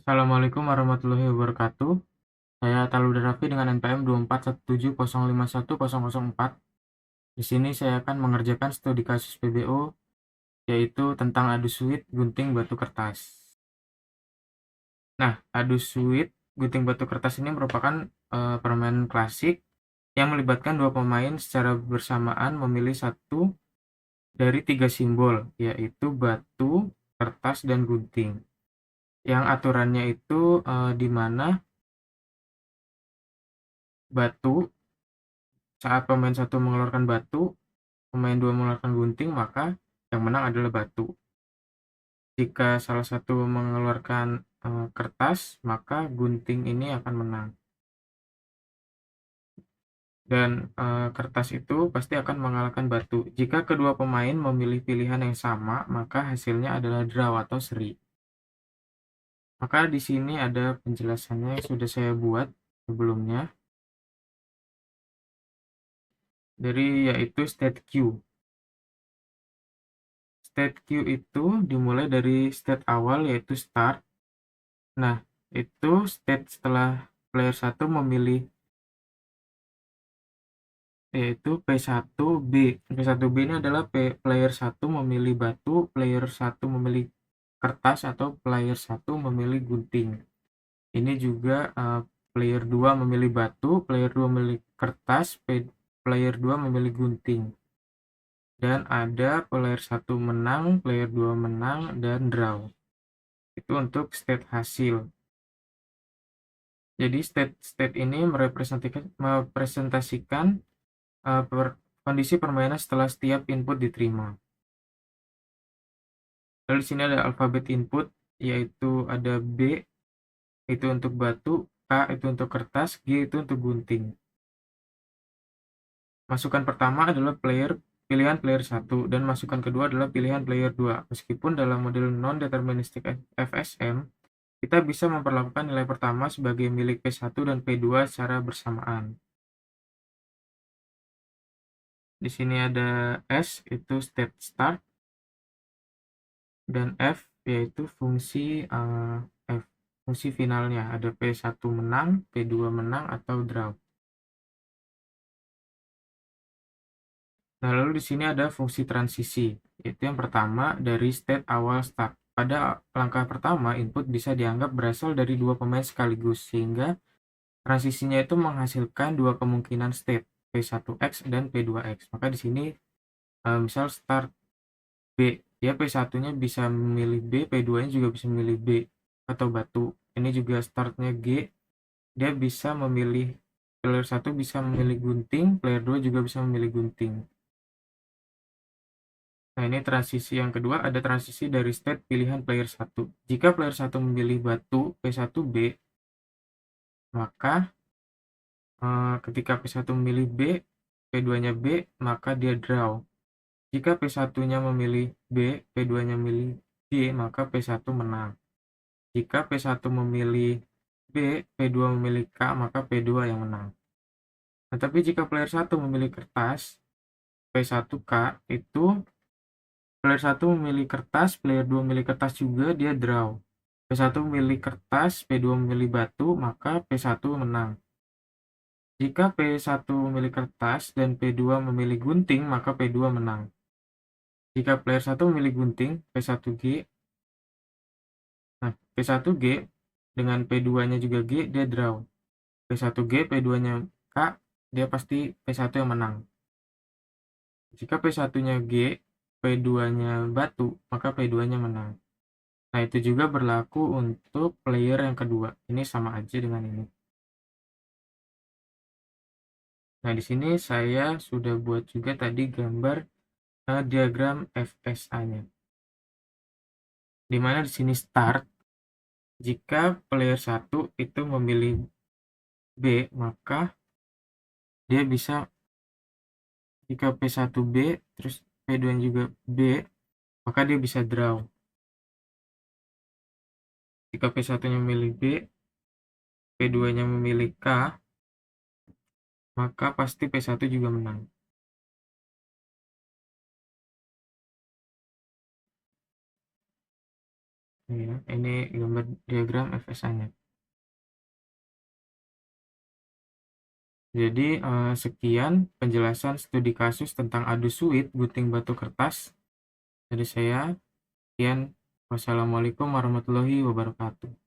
Assalamualaikum warahmatullahi wabarakatuh. Saya Taludar Raffi dengan NPM 24170511004. Di sini saya akan mengerjakan studi kasus PBO, yaitu tentang adu suit gunting batu kertas. Nah, adu suit gunting batu kertas ini merupakan permainan klasik yang melibatkan dua pemain secara bersamaan memilih satu dari tiga simbol, yaitu batu, kertas, dan gunting. Yang aturannya itu di mana batu, saat pemain satu mengeluarkan batu, pemain dua mengeluarkan gunting, maka yang menang adalah batu. Jika salah satu mengeluarkan kertas, maka gunting ini akan menang. Dan kertas itu pasti akan mengalahkan batu. Jika kedua pemain memilih pilihan yang sama, maka hasilnya adalah draw atau seri. Maka di sini ada penjelasannya yang sudah saya buat sebelumnya. Yaitu state Q. State Q itu dimulai dari state awal, yaitu start. Nah, itu state setelah player 1 memilih, yaitu P1B. P1B ini adalah player 1 memilih batu, player 1 memilih kertas, atau player 1 memilih gunting. Ini juga player 2 memilih batu, player 2 memilih kertas, player 2 memilih gunting. Dan ada player 1 menang, player 2 menang, dan draw. Itu untuk state hasil. Jadi state ini merepresentasikan kondisi permainan setelah setiap input diterima. Lalu di sini ada alfabet input, yaitu ada B itu untuk batu, K itu untuk kertas, G itu untuk gunting. Masukan pertama adalah pilihan player 1 dan masukan kedua adalah pilihan player 2. Meskipun dalam model non-deterministic FSM, kita bisa memperlakukan nilai pertama sebagai milik P1 dan P2 secara bersamaan. Di sini ada S itu state start, dan F yaitu fungsi finalnya. Ada P1 menang, P2 menang, atau draw. Nah, lalu di sini ada fungsi transisi, yaitu yang pertama dari state awal start. Pada langkah pertama, input bisa dianggap berasal dari dua pemain sekaligus, sehingga transisinya itu menghasilkan dua kemungkinan state, P1X dan P2X. Maka di sini misal start B, dia P1-nya bisa memilih B, P2-nya juga bisa memilih B atau batu. Ini juga startnya G, dia bisa memilih, player 1 bisa memilih gunting, player 2 juga bisa memilih gunting. Nah, ini transisi yang kedua, ada transisi dari state pilihan player 1. Jika player 1 memilih batu P1B, maka ketika P1 memilih B, P2-nya B, maka dia draw. Jika P1-nya memilih B, P2-nya memilih G, maka P1 menang. Jika P1 memilih B, P2 memilih K, maka P2 yang menang. Nah, tapi jika player 1 memilih kertas, P1K, itu player 1 memilih kertas, player 2 memilih kertas juga, dia draw. P1 memilih kertas, P2 memilih batu, maka P1 menang. Jika P1 memilih kertas dan P2 memilih gunting, maka P2 menang. Jika player 1 memilih gunting, P1G, nah P1G dengan P2-nya juga G, dia draw. P1G, P2-nya K, dia pasti P1 yang menang. Jika P1-nya G, P2-nya batu, maka P2-nya menang. Nah, itu juga berlaku untuk player yang kedua. Ini sama aja dengan ini. Nah, di sini saya sudah buat juga tadi gambar diagram FSA-nya. Di mana di sini start, jika player 1 itu memilih B, maka dia bisa, jika P1B terus P2 juga B, maka dia bisa draw. Jika P1-nya memilih B, P2-nya memilih K, maka pasti P1 juga menang. Ya, ini gambar diagram FSA-nya. Jadi sekian penjelasan studi kasus tentang adu suit gunting batu kertas dari saya. Sekian, wassalamualaikum warahmatullahi wabarakatuh.